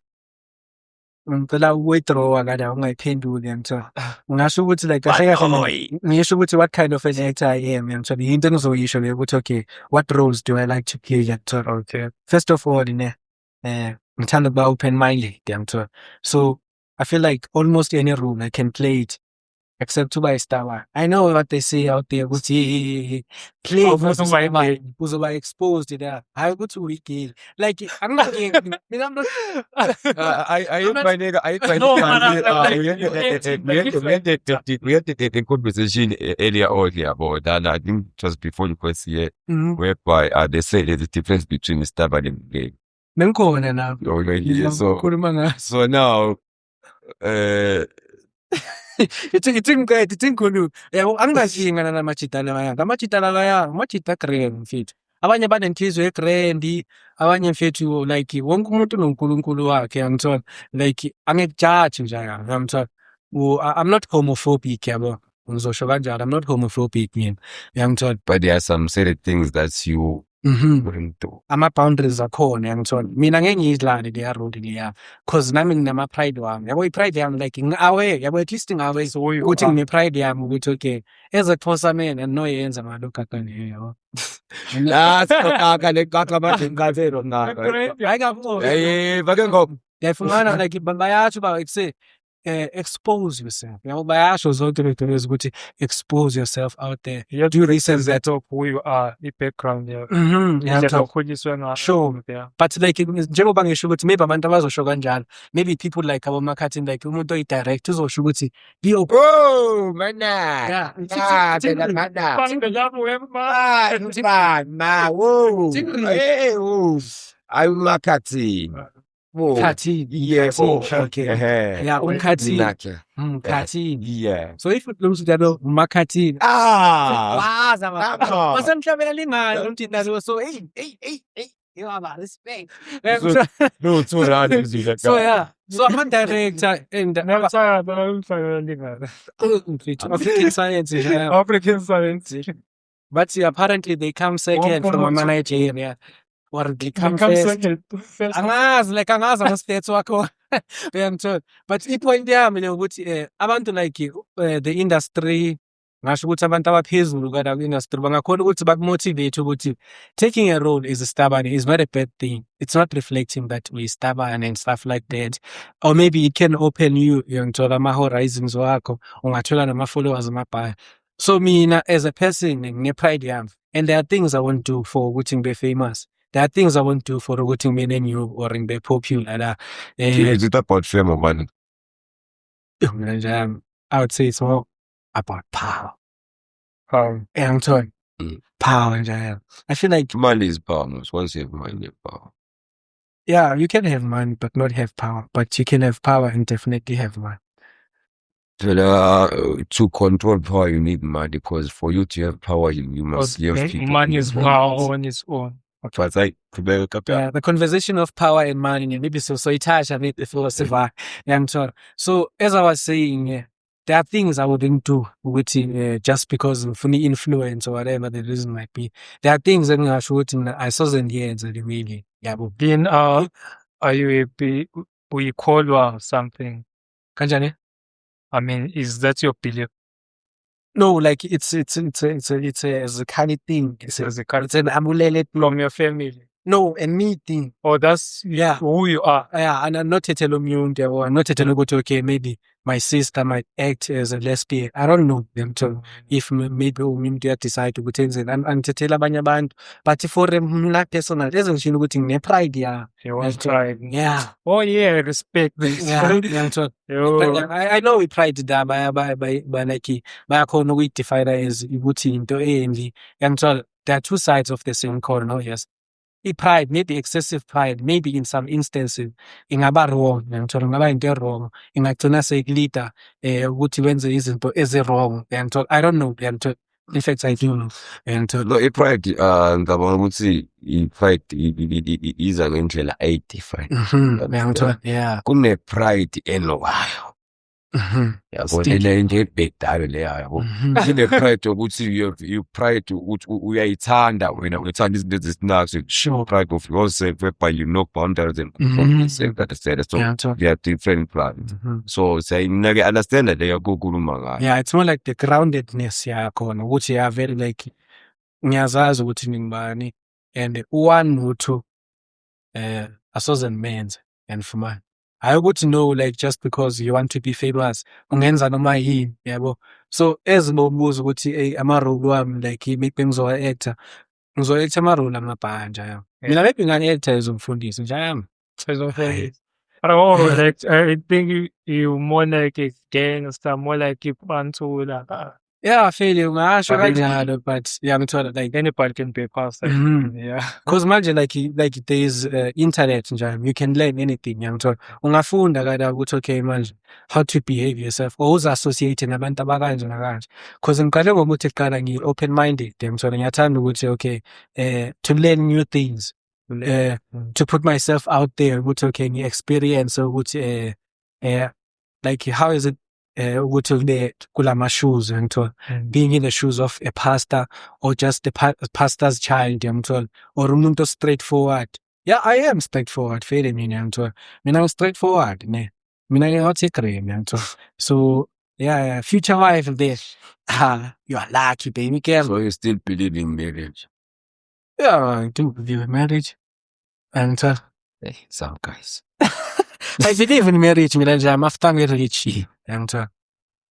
ngicela uku-withdraw kada ungayiphenduli ngithola. Ngasho ukuthi like kahle kahle ngisho ukuthi what kind of an actor I am ngithola. Into engizoyisho leyo ukuthi okay what roles do I like to play ngithola. okay First of all ne ngithanda ukuba open minded ngithola. So I feel like almost any role I can play it except to buy Star Wars. I know what they say out there ukuthi play uzoba exposed to that. Hayi ukuthi uyigile. Like I'm not mina I'm not we had a conversation earlier on here about that. I think it was before you was here, whereby they said there's a difference between Star Wars and game. bengikhona na. So Khuluma ngaso. so now, It's inkulu. Yabo angingazingana namajita laya. Amajita laya, amajita grand mfethu. Abanye banenhliziyo egrand, abanye mfethu like wonke umuntu unonkulunkulu wakhe ngithola. Like angekujudge nje ngithola. I'm not homophobic yabo. Ngizosho kanjalo I'm not homophobic mina. Ngithola. but there are some certain things that you wouldn't do. Ama-boundaries akhona ngithola. Mina ngeke ngiyidlale leya role leya cause nami nginama-pride wami. Yabo i-pride yami like ngi-aware yabo at least ngi-aware ukuthi ngine-pride yami ukuthi okay as a Xhosa man andinoyenza ngalokhu akaniyo yabo. Hayi kakhulu. Bake ngoba Ngiyafumana like bayatsho uba ekuse expose yourself. You know, bayasho zonke le nto lezi ukuthi expose yourself out there. You have Do to research that. of who you are, the background there. Yeah, Indlela talk. okhuliswe ngayo. Sure. Yeah. But like njengoba ngisho ukuthi maybe abantu abazosho kanjalo, maybe people like abomakhathini like umuntu oyi-direct uzosho ukuthi be open. Oh, mana. Yeah. Phela mana. Bambe lapho wema. Mfana. Whoa. Hey, whoa. Ayumakhathini. Whoa. Khathini. Yes. Oh, okay. Yeah, umkhathini. Nakhe. Khathini. Yeah. So if it looks that umakhathini. Waza Come on. wasemhlabela lingani umthini nazo so hey yaba respect. No, it's all right. So yeah. So I'm a director and Namhlanje bayamfaka lingana. African science. Yeah. African science. But see, apparently they come second One from point. Nigeria. Or they come Come first. second. First. Angazi ama-states wakho. Uyangithola. But ipoint yami le ukuthi abantu like the industry ngasho ukuthi abantu abaphezulu kana ku-industry bangakhona ukuthi bakumotivate ukuthi taking a role as a stubborn is not a bad thing. It's not reflecting that we're stubborn and stuff like that. Or maybe it can open you uyangithola ama-horizons wakho ungathola nama-followers amabhaya. So mina as a person ngine-pride yami and there are things I won't do for ukuthi ngibe famous. There are things I won't do for ukuthi ngibe ne-new or ngibe popular la. Is it about fame or money? Mina nje, I would say it's more about power. Angithola. Mm. Power nje. I feel like Money is power. Once you have money, you have power. yeah, you can have money but not have power. But you can have power and definitely have money. To control power, you need money because for you to have power, you must have people. Money is power on its own. But like, Yeah, the conversation of power and money, maybe so touch on it, the philosopher. So as I was saying, there are things I wouldn't do with just because of any influence or whatever the reason might be. There are things that I should I saw in the end really. Yeah, but Then are you we call you something? kanjani? I mean, is that your belief? No, like it's a Zikani thing. It's an amulele From your family? no a me thing. Or that's Yeah. who you are? Yeah, and I'm not telling you, or I'm not telling you, okay, maybe my sister might act as a lesbian. I don't know them to if maybe umuntu decide to things and to tell abanye abantu. But for me personal, there's a thing pride, yeah. You want to try? Yeah. Oh yeah, respect this. Yeah. So, Yo. I know we pride that by like bayakhona ukuyidefine as ukuthi into embi. Yangithola there are two sides of the same coin, no? Yes. I-pride, maybe excessive pride, maybe in some instances ingaba wrong, yangithola ingaba into wrong, ingagcina sekulida ukuthi wenze izinto ezi-wrong, yangithola. I don't know, yangithola. In fact, I do know, yangithola. no, i-pride ngicabanga ukuthi i-pride iza ngendlela ayi-define. Yangithola, yeah. Kune-pride enowayo. Yabo le nje ebhedayo leyo yabo. Kune-pride yokuthi you pride ukuthi uyayithanda wena uyathanda izinto ezisinazo. Sure. Pride of yourself whereby you know boundaries and yourself that is there. So Yangithola. you have different pride. So mina ke understand leyo kukhuluma ngayo. Yeah, it's more like the groundedness yakhona ukuthi yeah very like ngiyazazi ukuthi ngingubani and one or two asoze menze and for mine hayi ukuthi no like just because you want to be famous ungenza noma yini yabo. So ezinobuza ukuthi ama-role wami like maybe ngizowa-actor ama-role amabhanja yabo. Mina maybe ngani-actor as umfundisi nje yami. I don't know, like, I think you more like a gangster, more like a pantula. Yeah, I feel you ngasho I mean- kanjalo but yeah ngithola like Anybody can be a pastor. Mhm. Yeah. Cause manje like there is internet njalo you can learn anything yangithola ungafunda kada ukuthi okay manje how to behave yourself or uzassociate nabantu abakanje nakanje. Cause ngiqale ngokuthi kuqala ngi-open minded ngithola ngiyathanda ukuthi okay to learn new things to put myself out there ukuthi okay ngi-experience ukuthi like how is it ukuthi ube kulama shoes yangithola being in the shoes of a pastor or just a pastor's child yangithola or umuntu straightforward. Yeah, I am straightforward vele mina yangithola. Mina ngi straightforward ne. Mina ngingathi green yangithola. So yeah, future wife there. You are lucky baby girl. So you still believe in marriage? Yeah, I do believe in marriage. And Hey, some guys. I believe in marriage mina nje after ngi-rich yangithola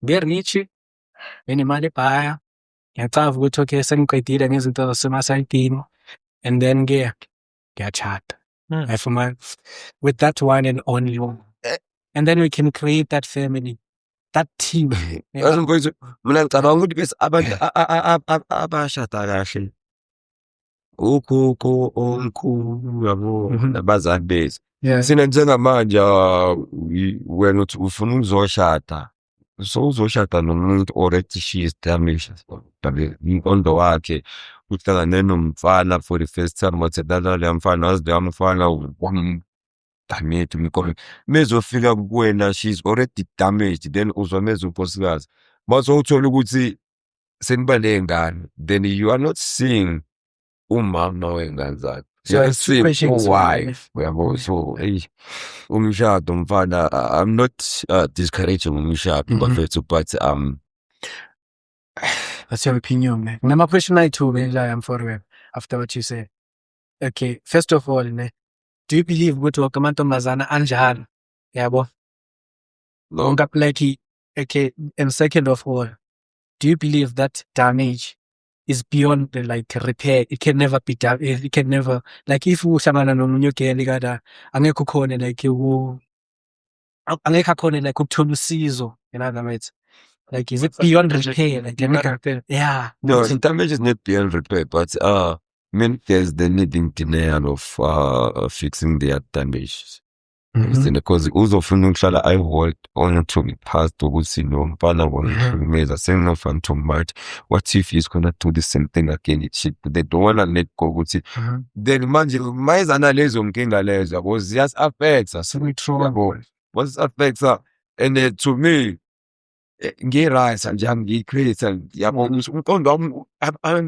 ngi-rich nginemali ekhaya ngiyacava ukuthi okay sengiqedile ngezinto zasemasayitini and then-ke ngiyachata. Yafumana with that one and only one and then we can create that family, that team. Yazi mfowethu, mina ngicabanga ukuthi bese abantu abashada kahle ukhokho omkhulu yabo nabazali bethu. Yeah. Sina njengamanje wena uthi ufuna ukuzoshada. So uzoshada nomuntu already she is damaged. Inkondo wakhe uhlangane nomfana for the first time wathi dala mfana wazi lo mfana damaged umkhulu. Mezofika kuwena she is already damaged then uzomeza unkosikazi. Mase uthola ukuthi senibale ngane then you are not seeing umama wengane zakhe. So it's two questions. Wife. So umshado mfana, I'm not discouraging umshado but What's your opinion, man? Now my question I too, man, I'm for you after what you say. Okay, first of all, ne, do you believe ukuthi wonke amantombazana anjalo? Yabo. no. Like, okay, and second of all, do you believe that damage is beyond the like repair? It can never be done. It can never, like, if uhlangana nomunye ugeli kada angekho khona like angekho khona like ukuthola usizo, in other words. Like, is it beyond repair? Like, yeah. No, damage is not beyond repair, but there's the needing denial of fixing their damage. Because uzofuna ukuhlala I hold on to the past ukuthi no mfana wonke sengingafani to much. What if he's gonna do the same thing again? They don't wanna let go ukuthi then manje mayizana lezo mkinga lezo yabo ziyas affects us. What affects her? And to me ngirayisa nje ngicreate yabo umqondo wami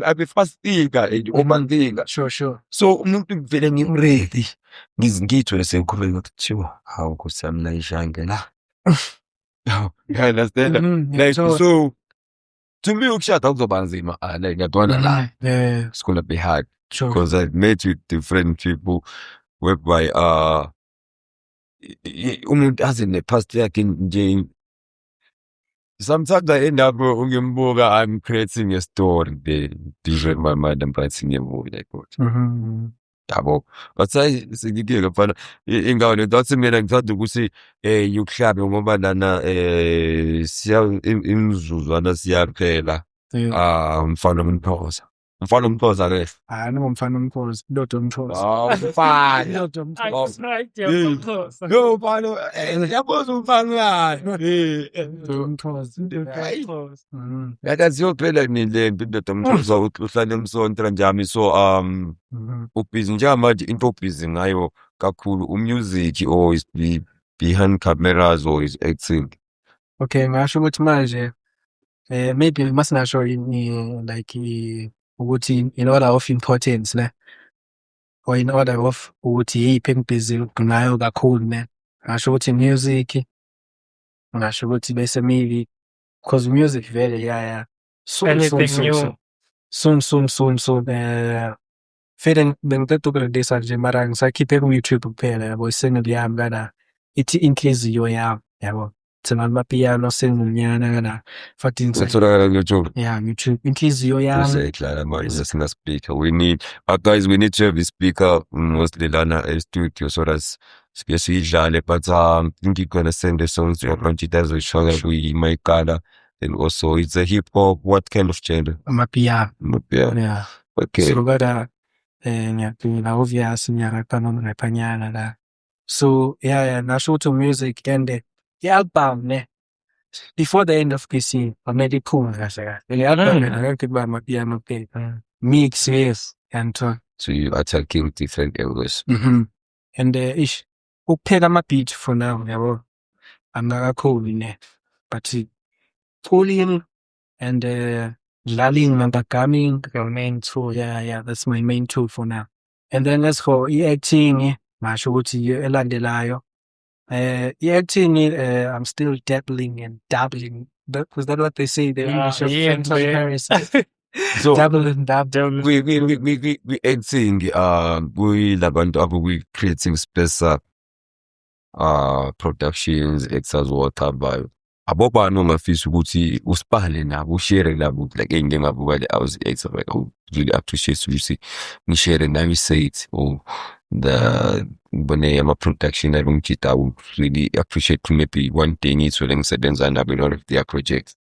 abefastika umantinga. Sure. So umuntu vele ngimready ngizithwele sengikhuleka ukuthi thiwa hawu kusami la ishange la. You understand? Like so to me ukushada kuzoba nzima like ngiyabona la. Yeah. It's gonna be hard Sure. because I've met with different people whereby umuntu azine past yakhe nje. Sometimes I end up I'm creating a story. They in my mind I'm writing a movie like that. Yabo. But sengikike mfana ingane that's mina ngithanda ukuthi yukuhlabe ngoba lana siya imizuzwana siyaphela. Mfana umphoza. Mfana umphoza ke. Ngumfana umphoza, Dr. Mthosa. Mfana. Dr. Mthosa. No, mfana. Yaboza umfana. Yaziyophela nile Dr. Mthosa uhlale emsonto njami so ubhizi njengamanje into obhizi ngayo kakhulu umusic or is behind cameras or is acting. Okay, ngasho ukuthi manje maybe masingasho like ukuthi in order of importance ne or in order of ukuthi yiphi engibhizi ngayo kakhulu ne ngasho ukuthi music ngasho ukuthi bese maybe because music vele yeah Anything new. soon feeling bengithethe ukudisa nje mara ngisakhiphe ku YouTube kuphela yabo single yami kana ithi inhliziyo yami yabo thina amapiano senginyana kana fucking Sathola YouTube. yeah YouTube inhliziyo yami. Say Clara is just a speaker. We need guys, we need to have a speaker mostly lana a studio so that's siyidlale but I think you're gonna send the songs to your does a show that we make color and also it's a hip hop. What kind of genre? Amapiano. Yeah. Okay. So kada ngiyaphinda obvious ngiyarapa noma ngiyapanyana la. So yeah nasho ukuthi music and the album ne before the end of PC already cool kahle. The album ngeke kuba amapiano kuphela. Mix yes and So you are attacking different areas. and ish ukupheka ama-beat for now yabo angakakhuli ne but pulling and dlaling ngamagamming your main tool. Yeah that's my main tool for now. And then as for acting ngasho ukuthi elandelayo acting I'm still dabbling and dabbling. Was that what they say? The English of Paris. So Dabble and dabble. we acting we labantu abo we creating space productions actors whatever aboba no mafisa ukuthi usipale nabo ushare nabo like engingabuka the house actor like I really appreciate ukuthi ngishare nami say or the bone ama production abangitshita I would really appreciate to maybe one day ngitho lengisebenza nabo in all of their projects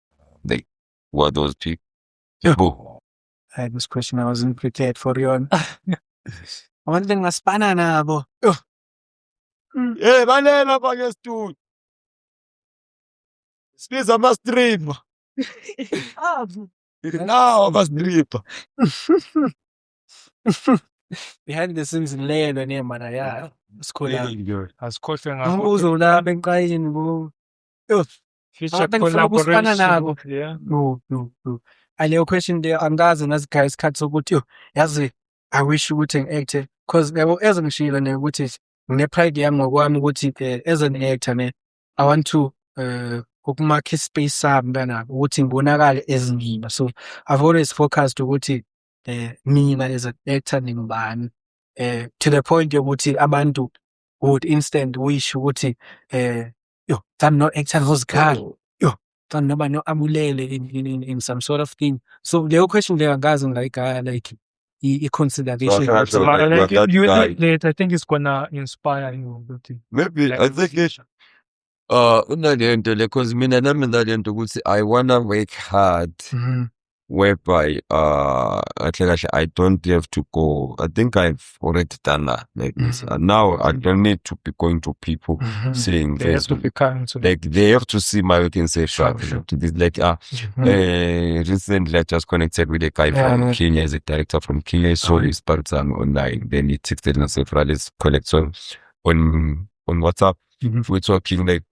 like what those people I had this question I wasn't prepared for you. Abantu engasipana nabo. balela bake studio sibiza ama stripper now ama stripper Behind the scenes lelo ne mana ya. Sikhola. Asikhohlwe Awuzo la benqayini bo. future Abantu engifuna ukusipana nabo. collaboration. Yeah. No. Aleyo question there angazi ngazikhaya isikhathi sokuthi yazi I wish ukuthi ngi-actor because yabo ezingishilo ne ukuthi ngine pride yami ngokwami ukuthi as an actor ne I want to ukumakha ispace sami bana ukuthi ngibonakale ezingima so I've always focused ukuthi mina as an actor ngibani to the point yokuthi abantu would instant wish ukuthi I'm not actor ngozikhala noma no amulele in some sort of thing. So leyo question leyo angazi ngayigaya like i-consideration. So, But like that you guy. I think it's gonna inspire you. Maybe Like- I think it unalento le cause mina nami nalento ukuthi I wanna work hard Mhm. whereby kahle I don't have to go. I think I've already done that like this. And now I don't need to be going to people Mhm. saying They have to this. be kind to Like they have to see my work and say Sure. to this like recently I just connected with a guy Yeah, from yeah. Kenya as a director from Kenya, so he started online. Then he texted me several collection on WhatsApp. Mhm. We're talking like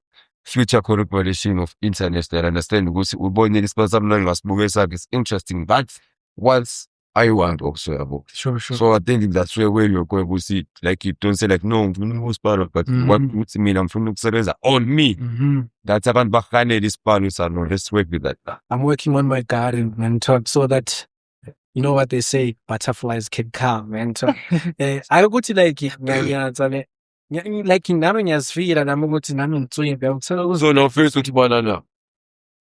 future collaboration of internet that I understand ukuthi ubone isipasa mna ngasibuke sakhe is interesting but once I want also about. Sure. So I think that's where you're going to see like you don't say like no ngifuna uSpano but what ukuthi mina ngifuna ukusebenza on me. Mhm. That's abantu bakhanele isipano sano let's work with that. I'm working on my garden and talk so that you know what they say butterflies can come and talk. Akuthi like ngiyatsale like nami ngiyazifila nami ukuthi nami ngitswimbe ngithola ukuthi So no first ukuthi banana.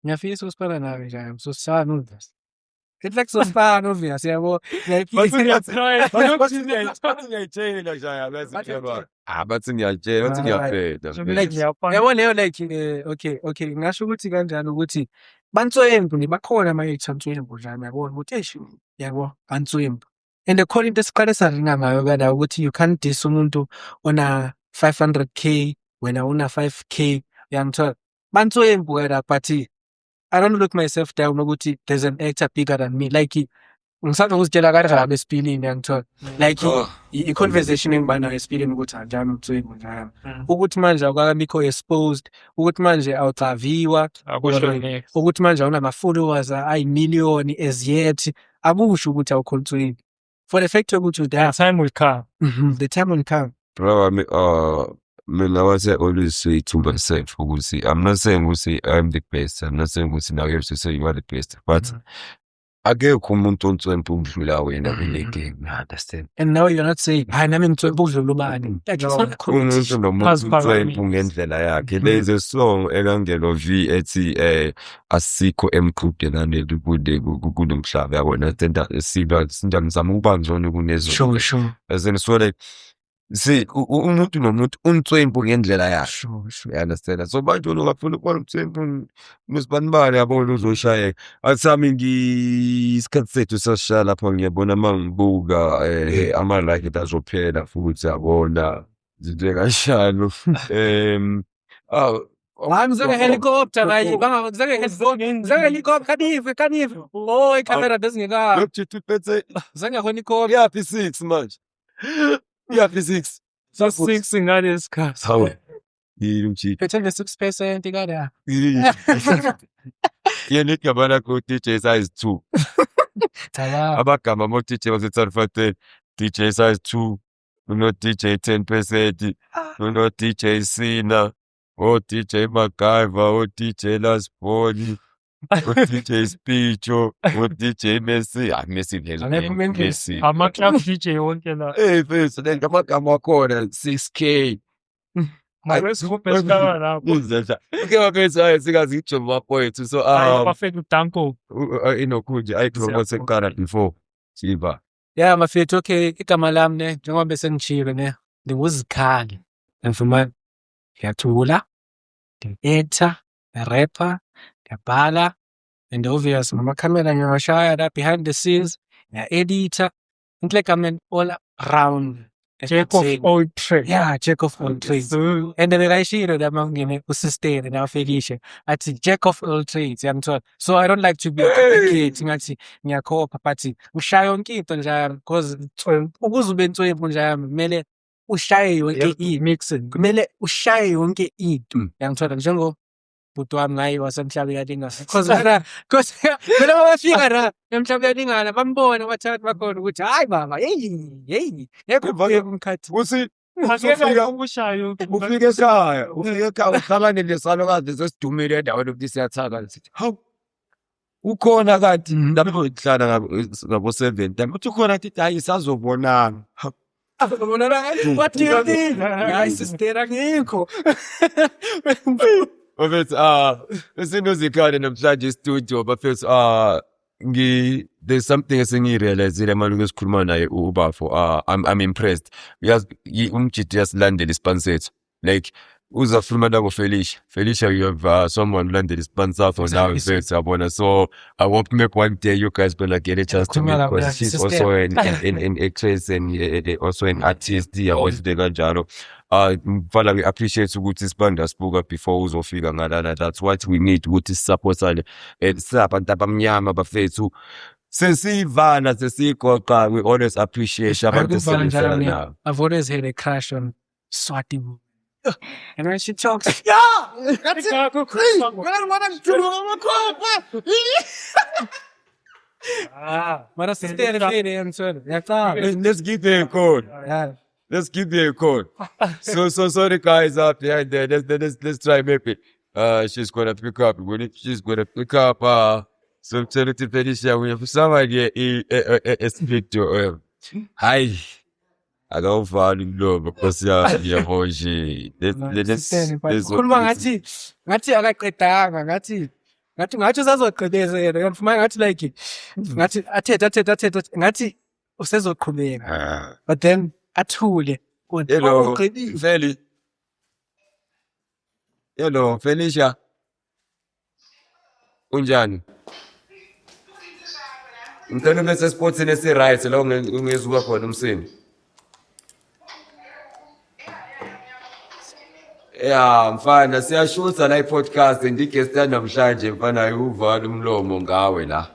ngiyafisa usiphala nawe njalo so sana uvas. It's like so far obvious yabo. Bathi ngiyatshela bathi ngiyapenda. Like yabo leyo like okay ngasho ukuthi kanjani ukuthi bantswembu bakhona ama etshantswembu njani yabona ukuthi yabo bantswembu and according into esiqale saringa ngayo kana ukuthi you can't diss umuntu ona 500k wena una 5k yangithola bantswembu kana but I don't look myself down ukuthi there's an actor bigger than me like ngisanda ukuzitshela kanjalo esipilini yangithola like i-conversation engibanayo esipilini ukuthi anjani umtswembu njani ukuthi manje awukabikho exposed ukuthi manje awucaviwa ukuthi manje awunama-followers ayimiliyoni as yet akusho ukuthi awukhontsweni for the fact yokuthi The time will come. the time will come. Bro, mina what I always say to myself ukuthi I'm not saying ukuthi I'm the best. I'm not saying ukuthi now you have to say you are the best. But akekho umuntu ontswempu udlula wena kule game. I understand. And now you're not saying hayi nami ngitswempu udlula ubani like it's not competition. Umuntu nomuntu ontswempu ngendlela yakhe. There's a song ekangelo V ethi asikho emqhudelane kude kunomhlaba yabona tenda siba sinjamzama ukubanjona kunezo. Sure. As in so like see umuntu nomuntu untswempu ngendlela yakhe. Sure. You understand? So manje ungafuna ukubona umtswempu musibanibani yabona uzoshaya. Athami isikhathi sethu sasishala lapha ngiyabona mangibuka ama-like azophela futhi yabona zinto kanjalo. Ngizake helicopter nayi ngizake helicopter kanive oh i-camera bezingeka Lokhu phethe zange helicopter yaphi 6 manje. Yaphi 6. So 6 in that is cast. Hawe. Yimchi. phethe nge 6% kada Yena ikabana ku DJ size 2. tala Abagama mo DJ basethatha DJ size 2. Uno DJ 10%. Uno DJ Sina. O DJ MacGyver, o DJ Last Body, o DJ Spicho, o DJ Messi. Messi Messi. Ama club DJ wonke la. Hey, first, then amagama akhona 6K. Let's hope it's better now. Okay, mafethu singazijova mafowethu. So Perfect Danko. inokunje ayipromote sekukala before Shiva. Yeah, mafethu, okay, igama lami ne, njengoba bese ngishilo ne, nginguZikhali. Ngifuma ngiyathula, ngi-actor, ngi-rapper, ngiyabhala, and obvious ngamakhamera ngiyawashaya la behind the scenes, ngiya-editha. Into like I'm an all round Jack of all trades. Yeah, jack of all trades. So, And then I share that I'm going to sustain and Felicia. At jack of all trades. So I don't like to be complicated. Ngathi ngiyakhopha but ushaya yonke into njalo because ukuze ube into njalo kumele ushaye yonke into. mixing. Kumele ushaye yonke into. Yangithola njengo bhuti wami ngayi wasemhlabeni kalingana. Because mina bafika la emhlabeni kalingana bambona bathatha bakhona ukuthi hayi baba hey yekho umkhathi. Uthi Ukushayo. ufike ekhaya uhlangane lesalukazi sesidumile endaweni ukuthi siyathaka sithi hawu ukhona kanti lapho ngihlala ngabo 7 uthi ukhona kanti hayi sazobonana. What do you think? Hayi sister angikho. Bafethu esinoZikhali namhlanje e-studio bafethu there's something esengiyirealizile malunga esikhuluma naye uBafo. I'm impressed because umjidi yasilandela ispan sethu like uzakhuluma nango Felicia you have someone landed ispan for now mfethu yabona. So I hope maybe one day you guys gonna get a chance to meet because she's also an actress and also an artist yabona kanjalo. Mfana we appreciate ukuthi isibanda sibuka before uzofika ngalana. That's what we need ukuthi support and sabantu abamnyama bafethu sesivana sesigoqa. We always appreciate abantu selifana nabo. I've always had a crush on Swati woman. And when she talks, that's it. What I'm doing, Mara sister answer. Let's give her a call. Yeah. Let's give her a call. So sorry guys out there. Let's try maybe. She's gonna pick up. She's gonna pick up. So tell it to Felicia. We have somebody speak to her. Hi. I don't fall in love because you're hoji. Let's Khuluma ngathi akaqedanga ngathi usazoqhubezela ngifuma ngathi like ngathi athethe ngathi usezoqhubeka but then athule. Hello, Feli. Hello, Felicia. Unjani? Ngicela bese sportsini esi-right la ungezuka khona umsini. Yeah, mfana siyashutha la i-podcast ndi-guest namhlanje mfana uvala umlomo ngawe la.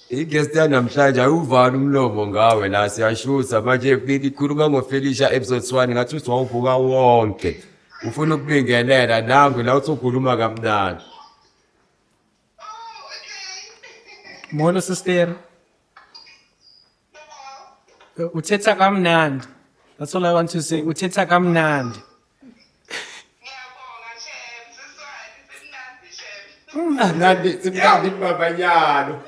I-guest namhlanje ayuvala umlomo ngawe la siyashutha manje ikhuluma ngoFelicia episode 1 ngathi uthi wawuvuka wonke. Ufuna ukubingelela nangu la uthi ukhuluma kamnandi. Molo sister. Uthetha kamnandi. That's all I want to say. Uthetha kamnandi. Nandi simnandi babanyalo.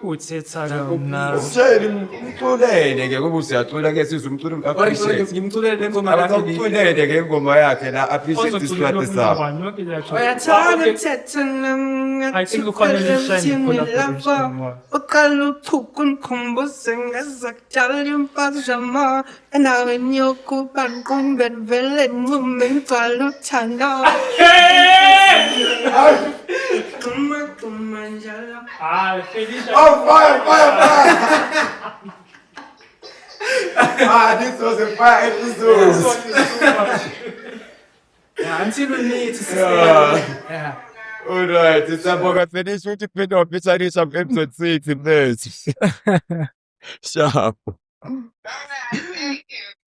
Uthetha kamnandi. Mshayeli umculele ke kuba usiyacula ke sizwe umculo appreciate. Ngimthulele ngoma Akakuculele ke ingoma yakhe la appreciate isikhathi sakho. Uyathanda ukuthetha I think ukhona lava uqala uchuku ngikhumbuze ngezakudala impazamo endaweni yokuba ngiqumbele nqume ngigcwala uthando Quma njalo This was a fire episode. until we meet sister. Yeah. All right, it's about finish with the pin of episode 6 in this. Sharp. Thank you.